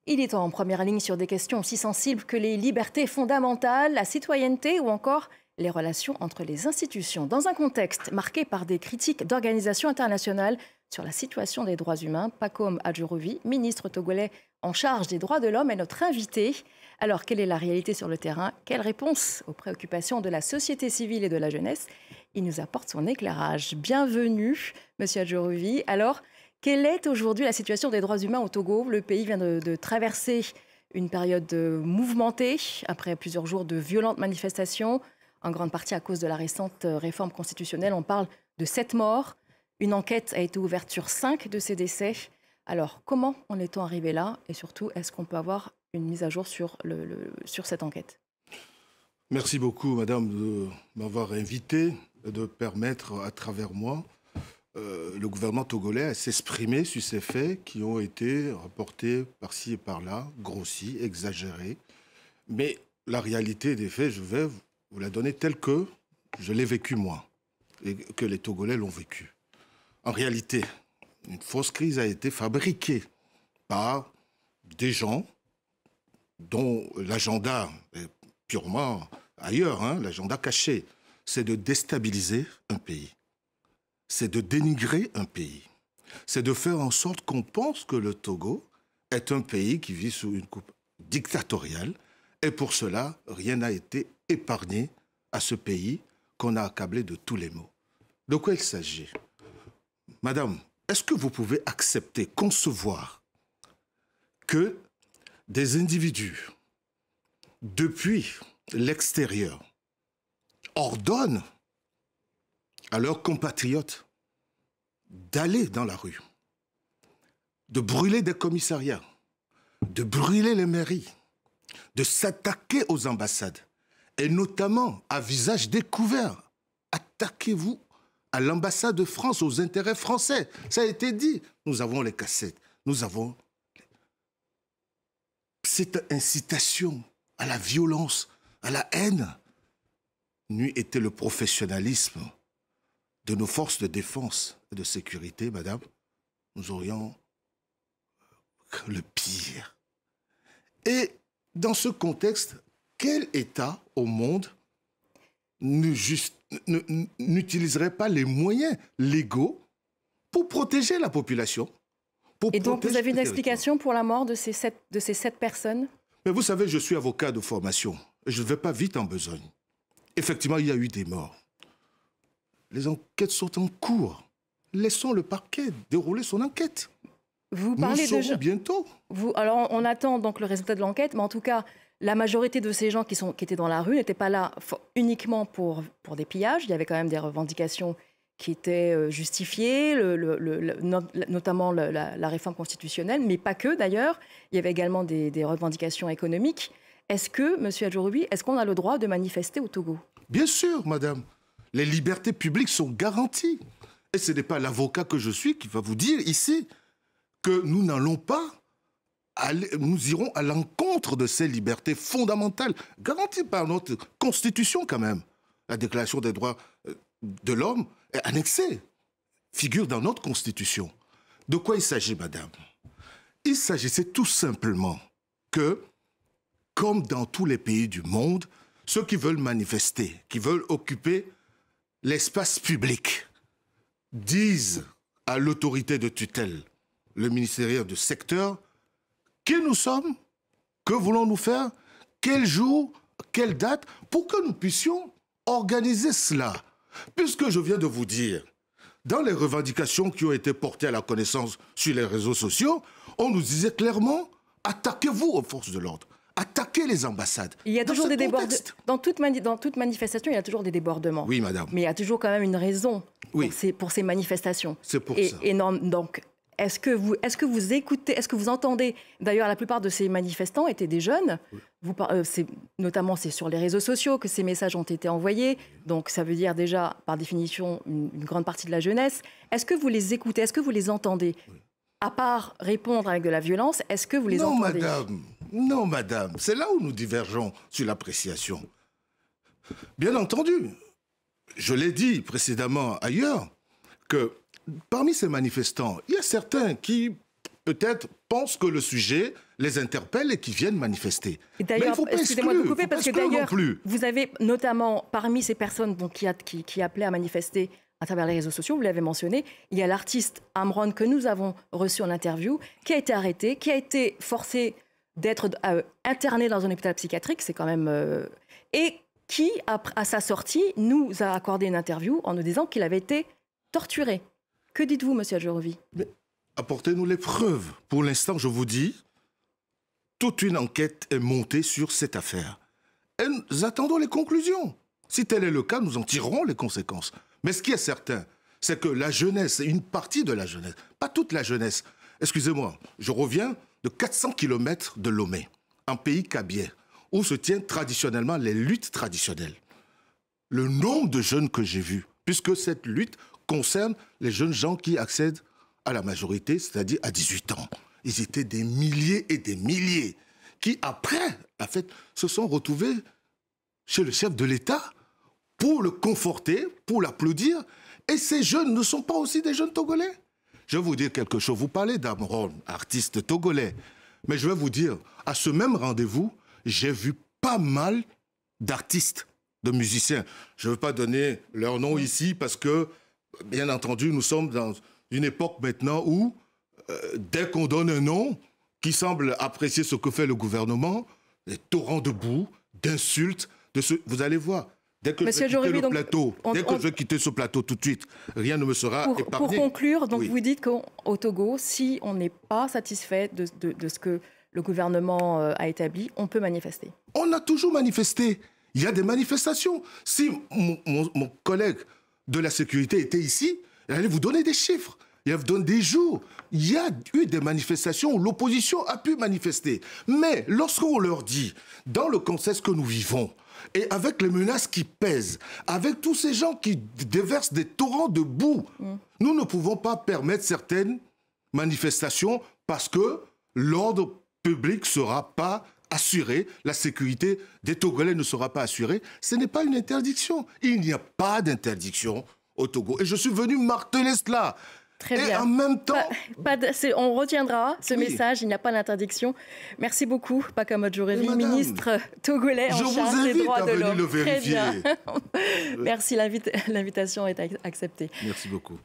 Il est en première ligne sur des questions aussi sensibles que les libertés fondamentales, la citoyenneté ou encore les relations entre les institutions. Dans un contexte marqué par des critiques d'organisations internationales sur la situation des droits humains, Pacome Adjorovi, ministre togolais en charge des droits de l'homme, est notre invité. Alors, quelle est la réalité sur le terrain? Quelle réponse aux préoccupations de la société civile et de la jeunesse? Il nous apporte son éclairage. Bienvenue, monsieur Adjorovi. Alors, quelle est aujourd'hui la situation des droits humains au Togo? Le pays vient de traverser une période mouvementée après plusieurs jours de violentes manifestations, en grande partie à cause de la récente réforme constitutionnelle. On parle de 7 morts. Une enquête a été ouverte sur 5 de ces décès. Alors, comment en est-on arrivé là? Et surtout, est-ce qu'on peut avoir une mise à jour sur cette enquête? Merci beaucoup, madame, de m'avoir invité et de permettre, à travers moi, le gouvernement togolais à s'exprimer sur ces faits qui ont été rapportés par-ci et par-là, grossis, exagérés. Mais la réalité des faits, je vais vous la donner telle que je l'ai vécue moi et que les Togolais l'ont vécue. En réalité, une fausse crise a été fabriquée par des gens dont l'agenda est purement ailleurs, l'agenda caché, c'est de déstabiliser un pays. C'est de dénigrer un pays. C'est de faire en sorte qu'on pense que le Togo est un pays qui vit sous une coupe dictatoriale. Et pour cela, rien n'a été épargné à ce pays qu'on a accablé de tous les maux. De quoi il s'agit? Madame, est-ce que vous pouvez accepter, concevoir que des individus, depuis l'extérieur, ordonnent à leurs compatriotes d'aller dans la rue, de brûler des commissariats, de brûler les mairies, de s'attaquer aux ambassades, et notamment à visage découvert? Attaquez-vous à l'ambassade de France, aux intérêts français. Ça a été dit. Nous avons les cassettes, nous avons... Cette incitation à la violence, à la haine, n'eût été le professionnalisme de nos forces de défense et de sécurité, madame, nous aurions le pire. Et dans ce contexte, quel État au monde n'utiliserait pas les moyens légaux pour protéger la population? Et donc, vous avez une explication pour la mort de ces 7 personnes? Mais vous savez, je suis avocat de formation et je ne vais pas vite en besogne. Effectivement, il y a eu des morts. Les enquêtes sont en cours. Laissons le parquet dérouler son enquête. Vous parlez Nous saurons bientôt. Alors, on attend donc le résultat de l'enquête, mais en tout cas, la majorité de ces gens qui étaient dans la rue n'étaient pas là uniquement pour des pillages. Il y avait quand même des revendications qui étaient justifiées, notamment la réforme constitutionnelle, mais pas que d'ailleurs. Il y avait également des revendications économiques. Est-ce que, M. Adjorovi, est-ce qu'on a le droit de manifester au Togo? Bien sûr, madame. Les libertés publiques sont garanties. Et ce n'est pas l'avocat que je suis qui va vous dire ici que nous n'allons pas nous irons à l'encontre de ces libertés fondamentales, garanties par notre Constitution quand même. La Déclaration des droits de l'homme est annexée, figure dans notre Constitution. De quoi il s'agit, madame? Il s'agissait tout simplement que, comme dans tous les pays du monde, ceux qui veulent manifester, qui veulent occuper l'espace public, disent à l'autorité de tutelle, le ministère du secteur, qui nous sommes, que voulons-nous faire, quel jour, quelle date, pour que nous puissions organiser cela. Puisque je viens de vous dire, dans les revendications qui ont été portées à la connaissance sur les réseaux sociaux, on nous disait clairement, attaquez-vous aux forces de l'ordre, attaquez les ambassades. Il y a toujours des débordements. Dans toute manifestation, il y a toujours des débordements. Oui, madame. Mais il y a toujours quand même une raison pour ces manifestations. C'est pour ça. Et non, donc, est-ce que vous écoutez, est-ce que vous entendez, d'ailleurs la plupart de ces manifestants étaient des jeunes, notamment c'est sur les réseaux sociaux que ces messages ont été envoyés, donc ça veut dire déjà par définition une grande partie de la jeunesse. Est-ce que vous les écoutez, est-ce que vous les entendez? À part répondre avec de la violence, est-ce que vous les entendez? Non madame, c'est là où nous divergeons sur l'appréciation. Bien entendu, je l'ai dit précédemment ailleurs, que parmi ces manifestants, il y a certains qui peut-être pensent que le sujet les interpelle et qui viennent manifester. D'ailleurs, excusez-moi de vous couper, parce que d'ailleurs, vous avez notamment, parmi ces personnes donc, qui appelaient à manifester à travers les réseaux sociaux, vous l'avez mentionné, il y a l'artiste Amron que nous avons reçu en interview, qui a été arrêté, qui a été forcé d'être interné dans un hôpital psychiatrique, c'est quand même... et qui, à sa sortie, nous a accordé une interview en nous disant qu'il avait été torturé. Que dites-vous, monsieur Adjorovi? Apportez-nous les preuves. Pour l'instant, je vous dis, toute une enquête est montée sur cette affaire. Et nous attendons les conclusions. Si tel est le cas, nous en tirerons les conséquences. Mais ce qui est certain, c'est que la jeunesse, une partie de la jeunesse, pas toute la jeunesse, excusez-moi, je reviens de 400 km de Lomé, un pays kabyle, où se tiennent traditionnellement les luttes traditionnelles. Le nombre de jeunes que j'ai vus, puisque cette lutte concerne les jeunes gens qui accèdent à la majorité, c'est-à-dire à 18 ans. Ils étaient des milliers et des milliers qui, après la fête, se sont retrouvés chez le chef de l'État pour le conforter, pour l'applaudir. Et ces jeunes ne sont pas aussi des jeunes Togolais. Je vais vous dire quelque chose. Vous parlez d'Amron, artiste togolais. Mais je vais vous dire, à ce même rendez-vous, j'ai vu pas mal d'artistes, de musiciens. Je ne veux pas donner leur nom ici parce que, bien entendu, nous sommes dans une époque maintenant où, dès qu'on donne un nom qui semble apprécier ce que fait le gouvernement, des torrents de boue, d'insultes, vous allez voir. Dès que je vais quitter le plateau, je vais quitter ce plateau tout de suite, rien ne me sera épargné. Pour conclure, donc vous dites qu'au Togo, si on n'est pas satisfait de ce que le gouvernement a établi, on peut manifester. On a toujours manifesté. Il y a des manifestations. Si mon collègue de la sécurité était ici, il allait vous donner des chiffres. Il allait vous donner des jours. Il y a eu des manifestations où l'opposition a pu manifester. Mais lorsqu'on leur dit, dans le contexte que nous vivons, et avec les menaces qui pèsent, avec tous ces gens qui déversent des torrents de boue, nous ne pouvons pas permettre certaines manifestations parce que l'ordre public ne sera pas assuré, la sécurité des Togolais ne sera pas assurée. Ce n'est pas une interdiction. Il n'y a pas d'interdiction au Togo. Et je suis venu marteler cela. Très bien. Et en même temps... on retiendra ce message, il n'y a pas d'interdiction. Merci beaucoup, Paka Modjorevi, ministre togolais en charge des droits de l'homme. Je vous invite à venir le vérifier. Merci, l'invitation est acceptée. Merci beaucoup.